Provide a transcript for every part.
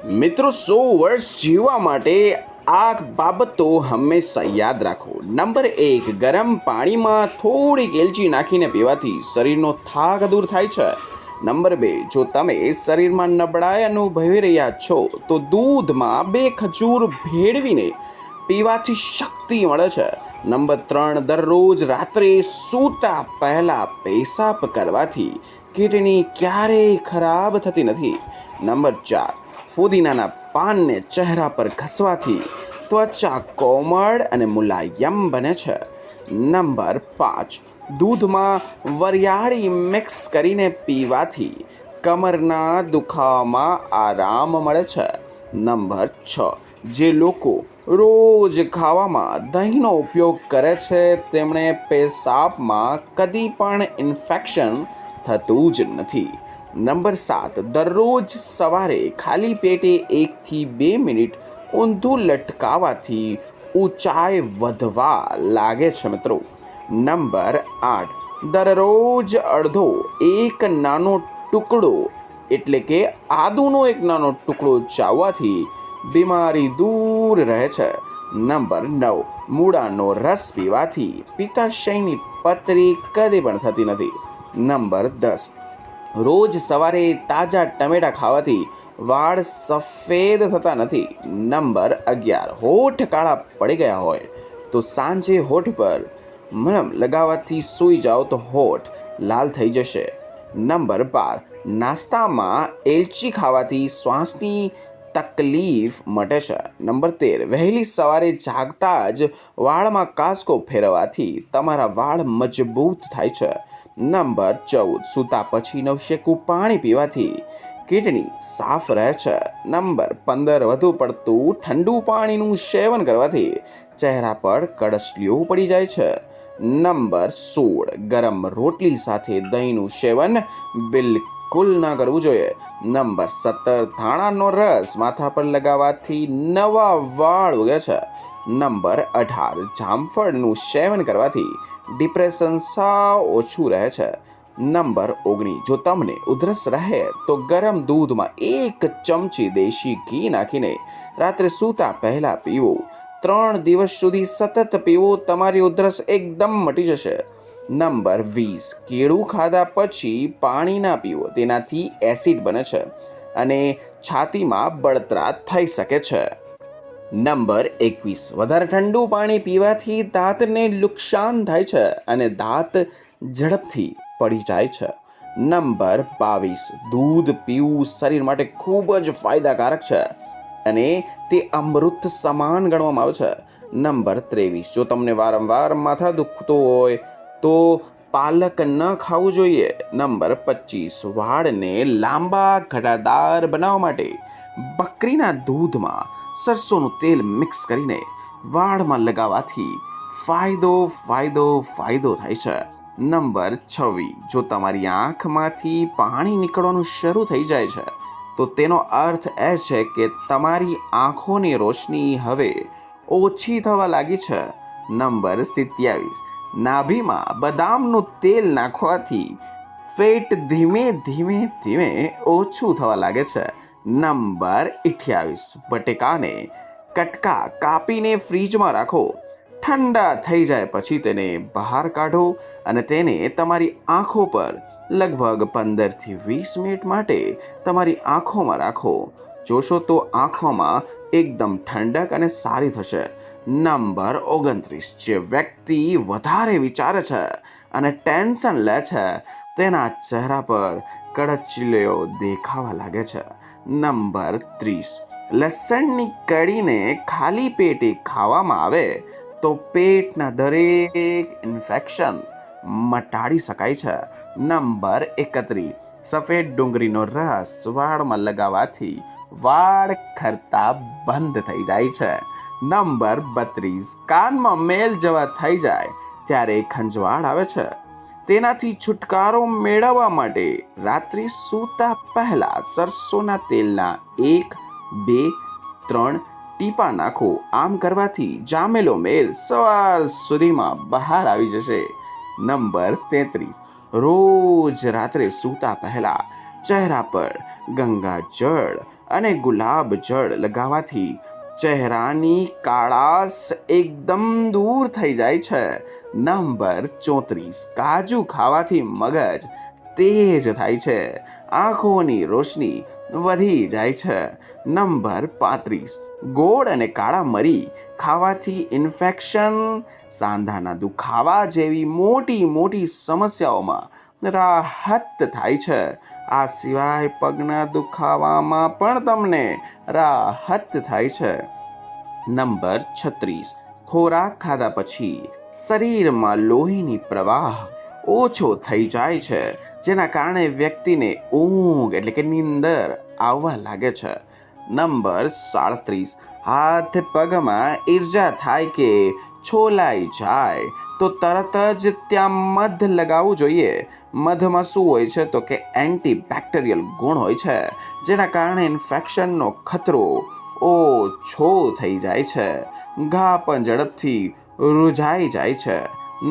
મિત્રો 100 વર્ષ જીવવા માટે આ બાબતો હંમેશા યાદ રાખો. નંબર 1, ગરમ પાણીમાં થોડીક એલચી નાખીને પીવાથી શરીરનો થાક દૂર થાય છે. નંબર 2, જો તમે શરીરમાં નબળાઈ અનુભવી રહ્યા છો તો દૂધમાં 2 ખજૂર ભેળવીને પીવાથી શક્તિ મળે છે. નંબર 3, દરરોજ રાત્રે સૂતા પહેલાં પેશાબ કરવાથી કિડની ક્યારેય ખરાબ થતી નથી. નંબર 4, ફુદીનાના પાનને ચહેરા પર ઘસવાથી ત્વચા કોમળ અને મુલાયમ બને છે. નંબર 5, દૂધમાં વરિયાળી મિક્સ કરીને પીવાથી કમરના દુખાવામાં આરામ મળે છે. નંબર 6, જે લોકો રોજ ખાવામાં દહીંનો ઉપયોગ કરે છે તેમણે પેશાબમાં કદી પણ ઇન્ફેક્શન થતું જ નથી. નંબર 7, દરરોજ સવારે ખાલી પેટે 1 થી 2 મિનિટ ઊંધું લટકાવવાથી ઊંચાઈ વધવા લાગે છે મિત્રો. નંબર 8, દરરોજ અડધો એક નાનો ટુકડો એટલે કે આદુનો એક નાનો ટુકડો ચાવવાથી બીમારી દૂર રહે છે. નંબર 9, મૂળાનો રસ પીવાથી પિત્તાશયની પથરી કદી પણ થતી નથી. નંબર 10, રોજ સવારે તાજા ટમેટાં ખાવાથી વાળ સફેદ થતા નથી. નંબર 11, હોઠ કાળા પડી ગયા હોય તો સાંજે હોઠ પર મલમ લગાવવાથી સૂઈ જાઓ તો હોઠ લાલ થઈ જશે. નંબર 12, નાસ્તામાં એલચી ખાવાથી શ્વાસની તકલીફ મટે છે. નંબર 13, વહેલી સવારે જાગતા જ વાળમાં કાંસકો ફેરવવાથી તમારા વાળ મજબૂત થાય છે. નંબર 14, સૂતા પછી નવશેકું પાણી પીવાથી કિડની સાફ રહે છે. નંબર 15, વધુ પડતું ઠંડુ પાણીનું સેવન કરવાથી ચહેરા પર કડછલીઓ પડી જાય છે. નંબર 16, ગરમ રોટલી સાથે દહીંનું સેવન બિલકુલ ન કરવું જોઈએ. નંબર 17, ધાણાનો રસ માથા પર લગાવવાથી નવા વાળ ઉગે છે. નંબર 18, જામફળનું સેવન કરવાથી ડિપ્રેશન સાવ ઓછું રહે છે. નંબર 19, જો તમને ઉધરસ રહે તો ગરમ દૂધમાં 1 ચમચી દેશી ઘી નાખીને રાત્રે સૂતા પહેલાં પીવું. 3 દિવસ સુધી સતત પીવું, તમારી ઉધરસ એકદમ મટી જશે. નંબર 20, કેળું ખાધા પછી પાણી ના પીવો, તેનાથી એસિડ બને છે અને છાતીમાં બળતરા થઈ શકે છે. નંબર 21, વધારે ઠંડુ પાણી પીવાથી દાંતને નુકસાન થાય છે અને દાંત ઝડપથી પડી જાય છે. નંબર 22, દૂધ પીવું શરીર માટે ખૂબ જ ફાયદાકારક છે અને તે અમૃત સમાન ગણવામાં આવે છે. નંબર 23, જો તમને વારંવાર માથા દુખતું હોય તો પાલક ન ખાવું જોઈએ. નંબર 25, વાળને લાંબા ઘટાદાર બનાવવા માટે બકરીના દૂધમાં સરસોનું તેલ મિક્સ કરીને વાળમાં લગાવવાથી ફાયદો થાય છે. નંબર 26, જો તમારી આંખમાંથી પાણી નીકળવાનું શરૂ થઈ જાય છે તો તેનો અર્થ એ છે કે તમારી આંખોની રોશની હવે ઓછી થવા લાગી છે. નંબર 27, નાભીમાં બદામનું તેલ નાખવાથી ફેટ ધીમે ધીમે ઓછું થવા લાગે છે. નંબર 28, બટેકાને કટકા કાપીને ફ્રીજમાં રાખો. ઠંડા થઈ જાય પછી તેને બહાર કાઢો અને તેને તમારી આંખો પર લગભગ 15 થી 20 મિનિટ માટે તમારી આંખોમાં રાખો. જોશો તો આંખોમાં એકદમ ઠંડક અને સારી થશે. નંબર 29, જે વ્યક્તિ વધારે વિચારે છે અને ટેન્શન લે છે તેના ચહેરા પર કડચલીઓ દેખાવા લાગે છે. નંબર 30, લસણની કળીને ખાલી પેટે ખાવામાં આવે તો પેટના દરેક ઇન્ફેક્શન મટાડી શકાય છે. નંબર 31, સફેદ ડુંગળીનો રસ વાળમાં લગાવવાથી વાળ ખરતા બંધ થઈ જાય છે. નંબર 32, કાનમાં મેલ જવા થઈ જાય ત્યારે ખંજવાળ આવે છે, તેનાથી છુટકારો મેળવવા માટે રાત્રે સૂતા પહેલા સરસોના તેલના 1, 2, 3 ટીપા નાખો. આમ કરવાથી જામેલો મેલ સવાર સુધીમાં બહાર આવી જશે. નંબર 33, રોજ રાત્રે સૂતા પહેલા ચહેરા પર ગંગાજળ અને ગુલાબ જળ લગાવવાથી ચહેરાની કાળાશ એકદમ દૂર થઈ જાય છે. નંબર 34, કાજુ ખાવાથી મગજ તેજ થાય છે, આંખોની રોશની વધી જાય છે. નંબર 35, ગોળ અને કાળા મરી ખાવાથી ઇન્ફેક્શન, સાંધાના દુખાવા જેવી મોટી મોટી સમસ્યાઓમાં રાહત થાય છે. આ સિવાય પગના દુખાવામાં પણ તમને રાહત થાય છે. નંબર 36, ખોરાક ખાધા પછી શરીરમાં લોહીની પ્રવાહ ઓછો થઈ જાય છે, જેના કારણે વ્યક્તિને ઊંઘ એટલે કે નીંદર આવવા લાગે છે. નંબર 37, હાથ પગમાં ઈજા થાય કે છોલાઈ જાય તો તરત જ ત્યાં મધ લગાવવું જોઈએ. મધમાં શું હોય છે તો કે એન્ટીબેક્ટેરિયલ ગુણ હોય છે, જેના કારણે ઇન્ફેક્શનનો ખતરો ઓછો થઈ જાય છે. ઘા પણ ઝડપથી રૂઝાઈ જાય છે.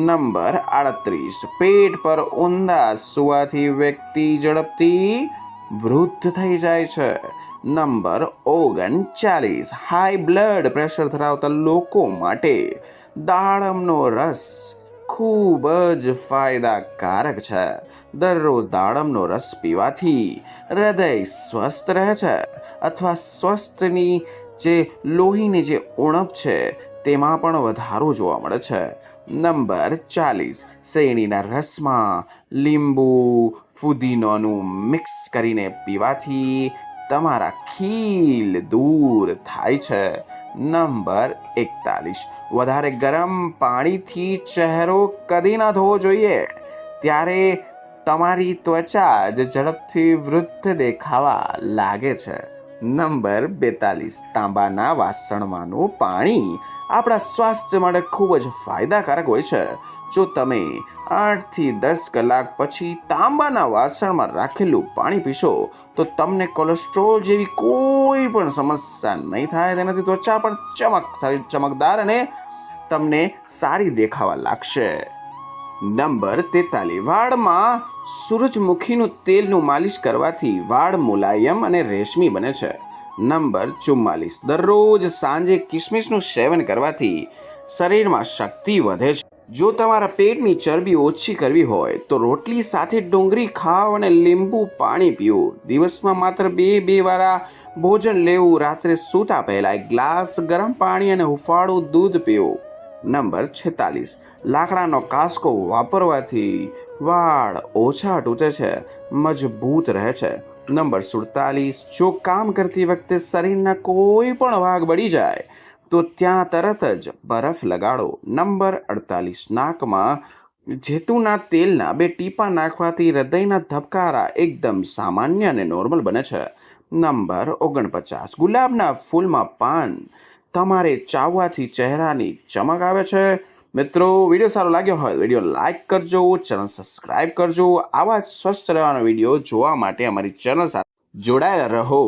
નંબર 38, પેટ પર ઊંધા સુવાથી વ્યક્તિ ઝડપથી વૃદ્ધ થઈ જાય છે. નંબર 39, હાઈ બ્લડ પ્રેશર ધરાવતા લોકો માટે દાડમનો રસ ખૂબ જ ફાયદાકારક છે. દરરોજ દાડમનો રસ પીવાથી હૃદય સ્વસ્થ રહે છે, અથવા સ્વસ્થની જે લોહીની જે ઉણપ છે તેમાં પણ વધારો જોવા મળે છે. નંબર 40, શેરડીના રસમાં લીંબુ ફુદીનોનું મિક્સ કરીને પીવાથી તમારા ખીલ દૂર થાય છે. નંબર 41, વધારે ગરમ પાણીથી ચહેરો કદી ના ધોવો જોઈએ. ત્યારે તમારી ત્વચા જ ઝડપથી વૃદ્ધ દેખાવા લાગે છે. નંબર 42, તાંબાના વાસણમાંનું પાણી આપણા સ્વાસ્થ્ય માટે ખૂબ જ ફાયદાકારક હોય છે. જો તમે 8 થી 10 કલાક પછી તાંબાના વાસણમાં રાખેલું પાણી પીશો તો તમને કોલેસ્ટ્રોલ જેવી કોઈ પણ સમસ્યા નહીં થાય. તેનાથી ત્વચા પણ ચમકદાર અને તમને સારી દેખાવા લાગશે. નંબર 43, વાળમાં સૂરજમુખીનું તેલનું માલિશ કરવાથી વાળ મુલાયમ અને રેશમી બને છે. નંબર 44, દરરોજ સાંજે કિસમિસનું સેવન કરવાથી શરીરમાં શક્તિ વધે છે. જો તમારા પેટની ચરબી ઓછી કરવી હોય તો રોટલી સાથે ડુંગળી ખાઓ અને લીંબુ પાણી પીઓ. દિવસમાં માત્ર 2 વારા ભોજન લેવું. રાત્રે સૂતા પહેલા 1 ગ્લાસ ગરમ પાણી અને હુંફાળું દૂધ પીવું. નંબર 46, લાકડાનો કાસ્કો વાપરવાથી વાળ ઓછા તૂટે છે, મજબૂત રહે છે. નંબર 47, જો કામ કરતી વખતે શરીરના કોઈ પણ ભાગ બળી જાય તો ત્યાં તરત જ બરફ લગાડો. નંબર 48, નાકમાં જૈતુના તેલના 2 ટીપાં નાખવાથી હૃદયના ધબકારા એકદમ સામાન્ય અને નોર્મલ બને છે. નંબર 49, ગુલાબના ફૂલમાં પાન તમારે ચાવવાથી ચહેરાની ચમક આવે છે. મિત્રો, વિડીયો સારો લાગ્યો હોય તો વિડીયો લાઇક કરજો, ચેનલ સબસ્ક્રાઇબ કરજો. આવા જ સ્વસ્થ રહેવાનો વિડીયો જોવા માટે અમારી ચેનલ સાથે જોડાયેલા રહો.